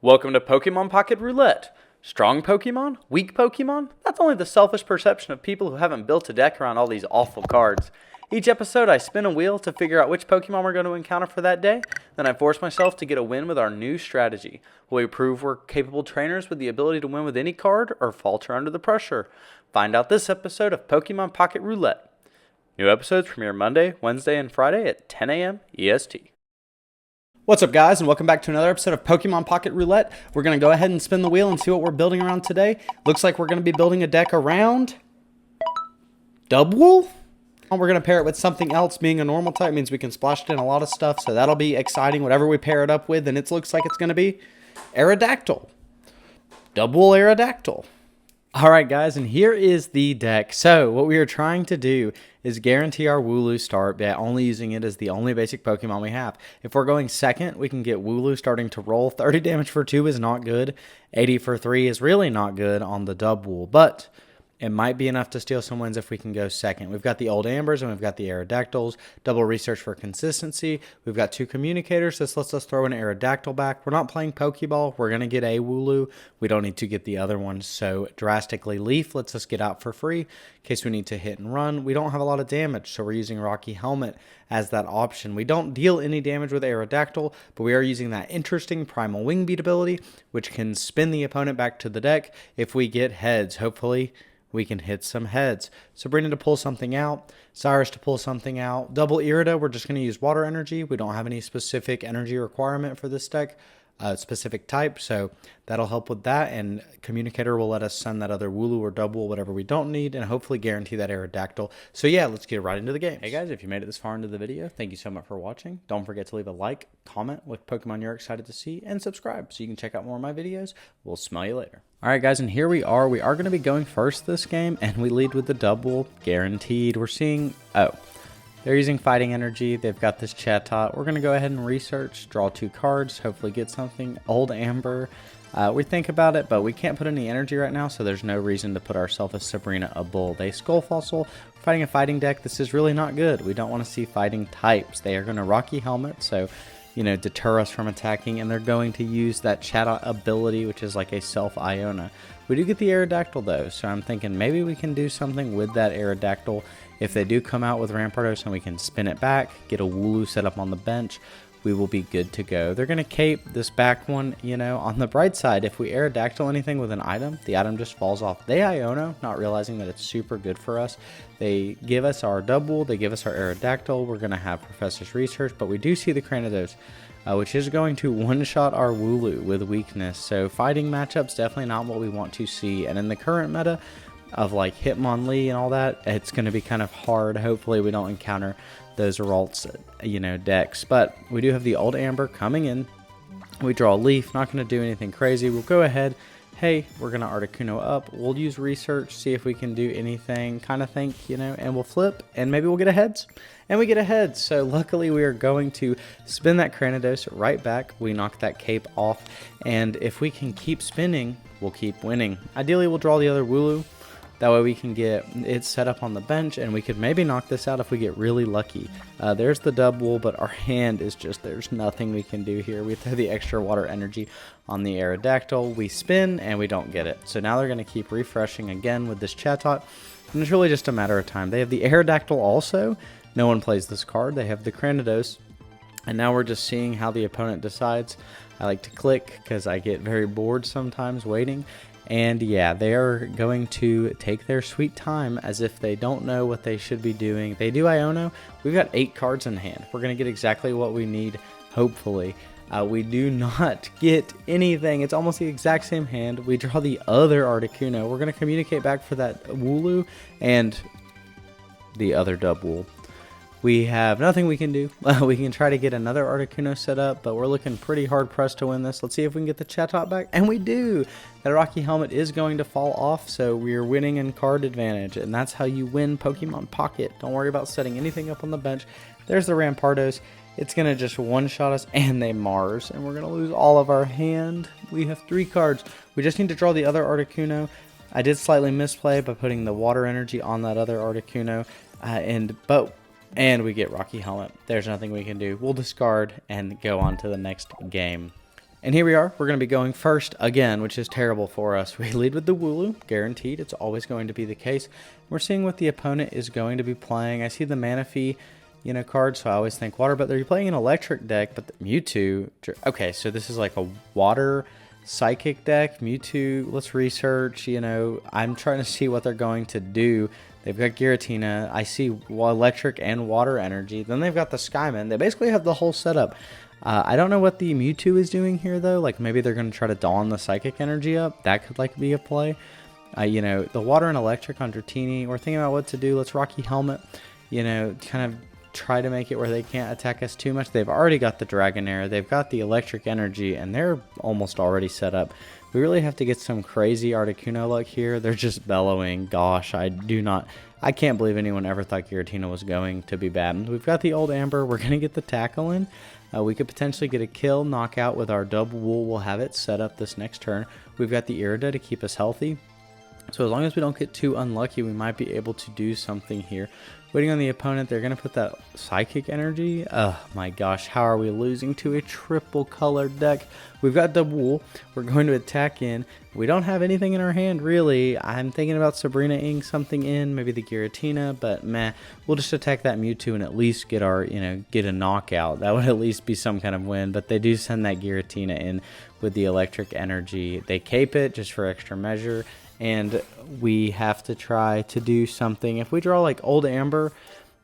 Welcome to Pokemon Pocket Roulette. Strong Pokemon? Weak Pokemon? That's only the selfish perception of people who haven't built a deck around all these awful cards. Each episode I spin a wheel to figure out which Pokemon we're going to encounter for that day, then I force myself to get a win with our new strategy. Will we prove we're capable trainers with the ability to win with any card, or falter under the pressure? Find out this episode of Pokemon Pocket Roulette. New episodes premiere Monday, Wednesday, and Friday at 10 a.m. EST. What's up, guys, and welcome back to another episode of Pokemon Pocket Roulette. We're going to go ahead and spin the wheel and see what we're building around today. Looks like we're going to be building a deck around Dubwool. We're going to pair it with something else. Being a normal type means we can splash it in a lot of stuff, so that'll be exciting. Whatever we pair it up with, and it looks like it's going to be Aerodactyl. Dubwool Aerodactyl. Alright, guys, and here is the deck. So what we are trying to do is guarantee our Wooloo start by only using it as the only basic Pokemon we have. If we're going second, we can get Wooloo starting to roll. 30 damage for 2 is not good. 80 for 3 is really not good on the Dubwool, but it might be enough to steal some wins if we can go second. We've got the Old Ambers and we've got the Aerodactyls. Double research for consistency. We've got 2 communicators. This lets us throw an Aerodactyl back. We're not playing Pokeball. We're going to get a Wooloo. We don't need to get the other one so drastically. Leaf lets us get out for free in case we need to hit and run. We don't have a lot of damage, so we're using Rocky Helmet as that option. We don't deal any damage with Aerodactyl, but we are using that interesting Primal Wing Beat ability, which can spin the opponent back to the deck if we get heads. Hopefully we can hit some heads. Sabrina to pull something out, Cyrus to pull something out. Double Irida, we're just going to use water energy. We don't have any specific energy requirement for this deck, specific type, so that'll help with that. And Communicator will let us send that other Wooloo or Dubwool, whatever we don't need, and hopefully guarantee that Aerodactyl. So yeah, let's get right into the game. Hey guys, if you made it this far into the video, thank you so much for watching. Don't forget to leave a like, comment what Pokemon you're excited to see, and subscribe so you can check out more of my videos. We'll smell you later. Alright guys, and here we are. We are going to be going first this game, and we lead with the Dubwool, guaranteed. We're seeing, they're using Fighting Energy. They've got this Chatot. We're going to go ahead and research, draw 2 cards, hopefully get something. Old Amber. We think about it, but we can't put any energy right now, so there's no reason to put ourselves as Sabrina a Bull. They Skull Fossil. We're fighting a fighting deck. This is really not good. We don't want to see fighting types. They are going to Rocky Helmet, so deter us from attacking, and they're going to use that Chatot ability, which is like a self-Iona. We do get the Aerodactyl, though, so I'm thinking maybe we can do something with that Aerodactyl. If they do come out with Rampardos and we can spin it back, get a Wooloo set up on the bench, we will be good to go. They're going to cape this back one, on the bright side. If we Aerodactyl anything with an item, the item just falls off. They Iono, not realizing that it's super good for us. They give us our Dubwool, they give us our Aerodactyl. We're going to have Professor's Research, but we do see the Cranidos, which is going to one-shot our Wooloo with weakness. So fighting matchups, definitely not what we want to see. And in the current meta of like Hitmonlee and all that, it's going to be kind of hard. Hopefully we don't encounter those Ralts, decks. But we do have the Old Amber coming in. We draw a Leaf, not going to do anything crazy. We'll go ahead. Hey, we're going to Articuno up. We'll use Research, see if we can do anything, kind of think, and we'll flip, and maybe we'll get a heads. And we get a heads. So luckily we are going to spin that Cranidos right back. We knock that cape off, and if we can keep spinning, we'll keep winning. Ideally, we'll draw the other Wooloo. That way we can get it set up on the bench, and we could maybe knock this out if we get really lucky. There's the Dubwool, but our hand is just, there's nothing we can do here. We throw the extra water energy on the Aerodactyl. We spin, and we don't get it. So now they're going to keep refreshing again with this Chatot, and it's really just a matter of time. They have the Aerodactyl also. No one plays this card. They have the Cranidos, and now we're just seeing how the opponent decides. I like to click because I get very bored sometimes waiting. And yeah, they are going to take their sweet time as if they don't know what they should be doing. They do Iono. We've got 8 cards in hand. We're going to get exactly what we need, hopefully. We do not get anything. It's almost the exact same hand. We draw the other Articuno. We're going to communicate back for that Wooloo and the other Dubwool. We have nothing we can do. We can try to get another Articuno set up, but we're looking pretty hard pressed to win this. Let's see if we can get the Chatot back, and we do. That Rocky Helmet is going to fall off, so we're winning in card advantage, and that's how you win Pokemon Pocket. Don't worry about setting anything up on the bench. There's the Rampardos. It's going to just one-shot us, and they Mars, and we're going to lose all of our hand. We have 3 cards. We just need to draw the other Articuno. I did slightly misplay by putting the water energy on that other Articuno, and we get Rocky Helmet. There's nothing we can do. We'll discard and go on to the next game. And here we are. We're going to be going first again, which is terrible for us. We lead with the Wooloo, guaranteed. It's always going to be the case. We're seeing what the opponent is going to be playing. I see the Manaphy, card, so I always think water, but they're playing an electric deck, but the Mewtwo. Okay, so this is like a water psychic deck. Mewtwo, let's research. I'm trying to see what they're going to do. They've got Giratina. I see electric and water energy. Then they've got the Skyman. They basically have the whole setup. I don't know what the Mewtwo is doing here, though. Like, maybe they're going to try to dawn the Psychic energy up. That could, be a play. The Water and Electric on Dratini. We're thinking about what to do. Let's Rocky Helmet. Kind of try to make it where they can't attack us too much. They've already got the Dragonair. They've got the Electric energy, and they're almost already set up. We really have to get some crazy Articuno luck here. They're just bellowing. Gosh, I can't believe anyone ever thought Giratina was going to be bad. We've got the old Amber. We're going to get the Tackle in. We could potentially get a kill, knockout with our Dubwool. We'll have it set up this next turn. We've got the Irida to keep us healthy. So as long as we don't get too unlucky, we might be able to do something here. Waiting on the opponent, they're going to put that Psychic energy. Oh my gosh, how are we losing to a triple colored deck? We've got Dubwool. We're going to attack in. We don't have anything in our hand, really. I'm thinking about Sabrina-ing something in, maybe the Giratina, but meh. We'll just attack that Mewtwo and at least get our, get a knockout. That would at least be some kind of win, but they do send that Giratina in with the electric energy. They cape it just for extra measure. And we have to try to do something. If we draw like Old Amber,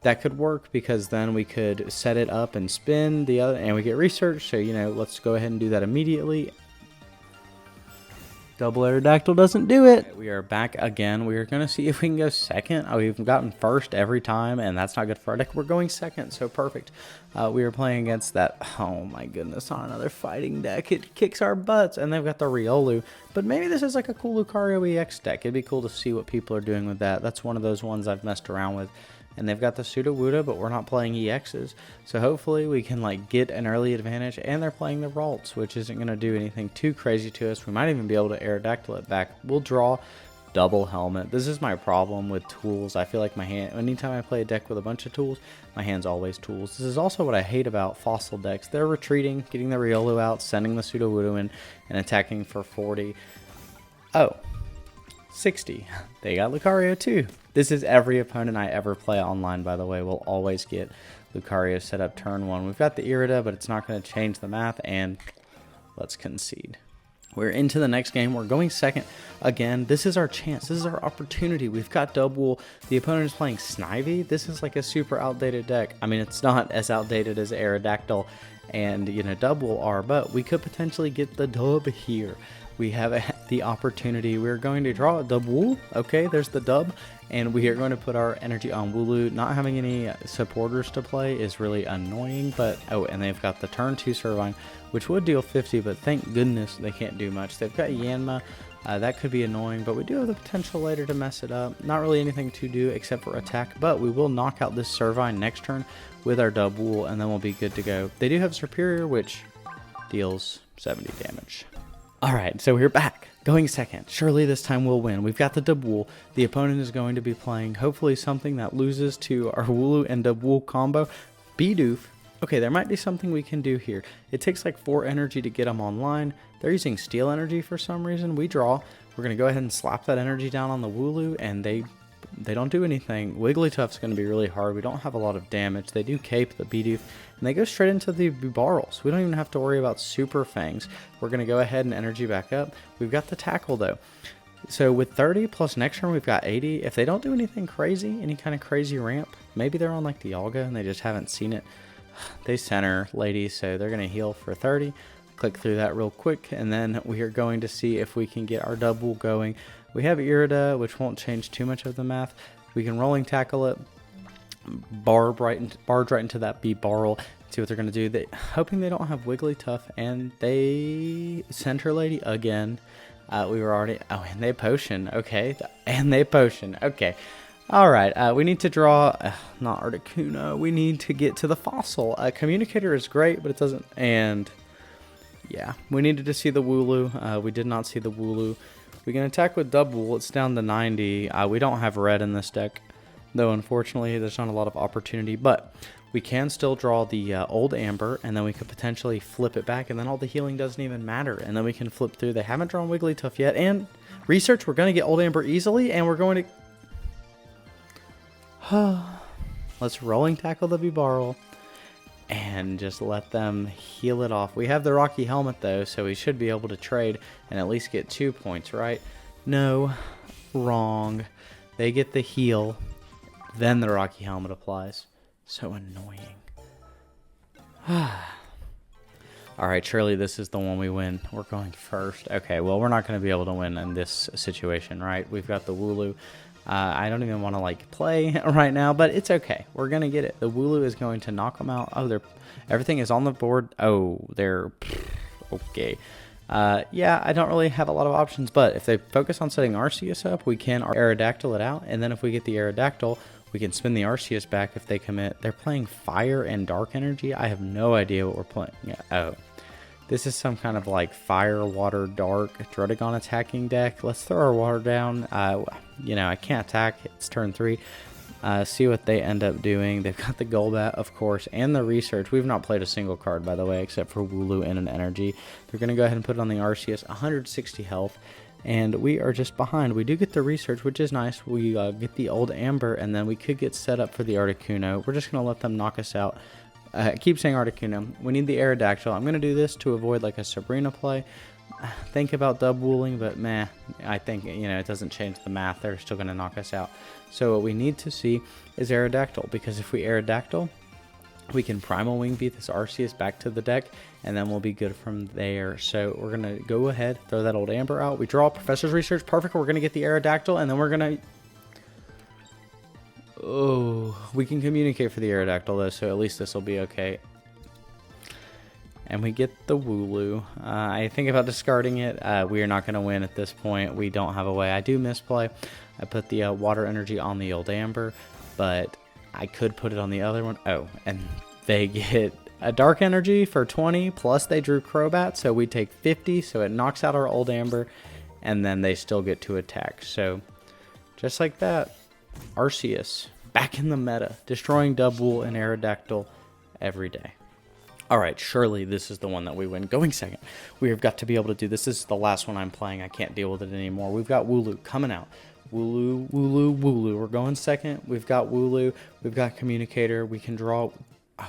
that could work because then we could set it up and spin the other, and we get research. So, let's go ahead and do that immediately. Double Aerodactyl doesn't do it. We are back again. We are going to see if we can go second. We've gotten first every time, and that's not good for our deck. We're going second, so perfect. We are playing against that. Oh my goodness, on another fighting deck. It kicks our butts, and they've got the Riolu. But maybe this is like a cool Lucario EX deck. It'd be cool to see what people are doing with that. That's one of those ones I've messed around with. And they've got the Sudowoodo, but we're not playing EXs. So hopefully we can get an early advantage. And they're playing the Ralts, which isn't going to do anything too crazy to us. We might even be able to Aerodactyl it back. We'll draw double helmet. This is my problem with tools. I feel like my hand, anytime I play a deck with a bunch of tools, my hand's always tools. This is also what I hate about fossil decks. They're retreating, getting the Riolu out, sending the Sudowoodo in, and attacking for 40. Oh, 60. They got Lucario too. This is every opponent I ever play online, by the way, will always get Lucario set up turn 1. We've got the Irida, but it's not going to change the math, and let's concede. We're into the next game. We're going second again. This is our chance. This is our opportunity. We've got Dubwool. The opponent is playing Snivy. This is like a super outdated deck. I mean, it's not as outdated as Aerodactyl and, Dubwool are, but we could potentially get the dub here. We have the opportunity. We're going to draw a Dubwool. Okay, there's the dub. And we are going to put our energy on Wooloo. Not having any supporters to play is really annoying. But, oh, and they've got the turn 2 Servine, which would deal 50, but thank goodness they can't do much. They've got Yanma. That could be annoying, but we do have the potential later to mess it up. Not really anything to do except for attack, but we will knock out this Servine next turn with our Dubwool, and then we'll be good to go. They do have Superior, which deals 70 damage. Alright, so we're back, going second. Surely this time we'll win. We've got the Dubwool. The opponent is going to be playing, hopefully, something that loses to our Wooloo and Dubwool combo. Bidoof. Okay, there might be something we can do here. It takes like 4 energy to get them online. They're using Steel energy for some reason. We draw. We're going to go ahead and slap that energy down on the Wooloo, and they don't do anything. Wigglytuff's going to be really hard. We don't have a lot of damage. They do cape the Bidoof, and they go straight into the Barrels. We don't even have to worry about Super Fangs. We're going to go ahead and energy back up. We've got the Tackle, though. So with 30 plus next turn, we've got 80. If they don't do anything crazy, any kind of crazy ramp, maybe they're on like the Dialga and they just haven't seen it. They center, ladies, so they're going to heal for 30. Click through that real quick, and then we are going to see if we can get our Dubwool going. We have Irida, which won't change too much of the math. We can Rolling Tackle it, barge right into that B-Barrel, see what they're going to do. Hoping they don't have Wigglytuff, and they Center Lady again. We were already, oh, and they Potion, okay, and they Potion, okay. Alright, we need to draw, not Articuno, we need to get to the Fossil. Communicator is great, but it doesn't, and yeah, we needed to see the Wooloo. We did not see the Wooloo. We can attack with Dubwool. It's down to 90. We don't have red in this deck. though unfortunately there's not a lot of opportunity. But we can still draw the old amber, and then we could potentially flip it back, and then all the healing doesn't even matter. And then we can flip through. They haven't drawn Wigglytuff yet. And research, we're going to get old amber easily, and we're going to... Let's rolling tackle the Bibarel and just let them heal it off. We have the Rocky Helmet, though, so we should be able to trade and at least get 2 points, right? No, wrong. They get the heal, then the Rocky Helmet applies. So annoying. Alright, surely this is the one we win. We're going first. Okay, well, we're not going to be able to win in this situation, right? We've got the Wooloo. I don't even want to like play right now, but it's okay. We're going to get it. The Wooloo is going to knock them out. Oh, everything is on the board. Oh, they're okay. Yeah, I don't really have a lot of options, but if they focus on setting Arceus up, we can Aerodactyl it out, and then if we get the Aerodactyl, we can spin the Arceus back if they commit. They're playing Fire and Dark Energy. I have no idea what we're playing. Yeah, oh. This is some kind of like Fire, Water, Dark, Drotagon attacking deck. Let's throw our water down. You know, I can't attack. It's turn 3. See what they end up doing. They've got the Golbat, of course, and the Research. We've not played a single card, by the way, except for Wooloo and an Energy. They're going to go ahead and put it on the Arceus. 160 health. And we are just behind. We do get the Research, which is nice. We get the old Amber, and then we could get set up for the Articuno. We're just going to let them knock us out. I keep saying Articuno. We need the Aerodactyl. I'm going to do this to avoid like a Sabrina play. Think about Dubwooling, but meh. I think, you know, it doesn't change the math. They're still going to knock us out. So what we need to see is Aerodactyl, because if we Aerodactyl, we can Primal Wing beat this Arceus back to the deck, and then we'll be good from there. So we're going to go ahead, throw that old Amber out. We draw Professor's Research. Perfect. We're going to get the Aerodactyl, and then we're going to... Oh, we can communicate for the Aerodactyl, though, so at least this will be okay. And we get the Wooloo. I think about discarding it. We are not going to win at this point. We don't have a way. I do misplay. I put the Water Energy on the old Amber, but I could put it on the other one. Oh, and they get a Dark Energy for 20, plus they drew Crobat, so we take 50, so it knocks out our old Amber, and then they still get to attack. So, just like that, Arceus, back in the meta, destroying Dubwool and Aerodactyl every day. Alright, surely this is the one that we win. Going second. We have got to be able to do this. This is the last one I'm playing. I can't deal with it anymore. We've got Wooloo coming out. Wooloo, Wooloo, Wooloo. We're going second. We've got Wooloo. We've got Communicator. We can draw...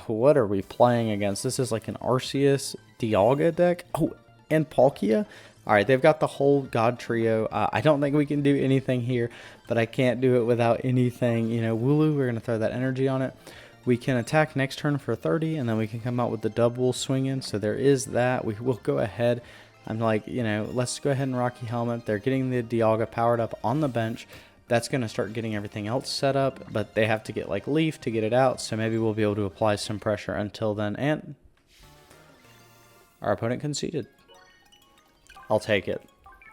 What are we playing against? This is like an Arceus Dialga deck. Oh, and Palkia. Alright, they've got the whole God Trio. I don't think we can do anything here, but I can't do it without anything. You know, Wooloo, we're going to throw that energy on it. We can attack next turn for 30, and then we can come out with the Dubwool swinging. So there is that. We will go ahead. I'm like, you know, let's go ahead and Rocky Helmet. They're getting the Dialga powered up on the bench. That's going to start getting everything else set up, but they have to get like Leaf to get it out. So maybe we'll be able to apply some pressure until then. And our opponent conceded. I'll take it.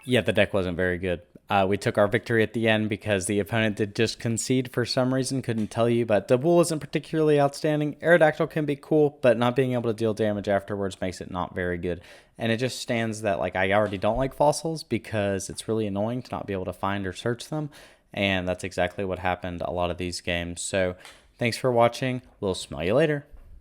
Yeah, the deck wasn't very good. We took our victory at the end because the opponent did just concede for some reason. Couldn't tell you, but Dubwool isn't particularly outstanding. Aerodactyl can be cool, but not being able to deal damage afterwards makes it not very good. And it just stands that like I already don't like fossils because it's really annoying to not be able to find or search them. And that's exactly what happened a lot of these games. So thanks for watching. We'll smell you later.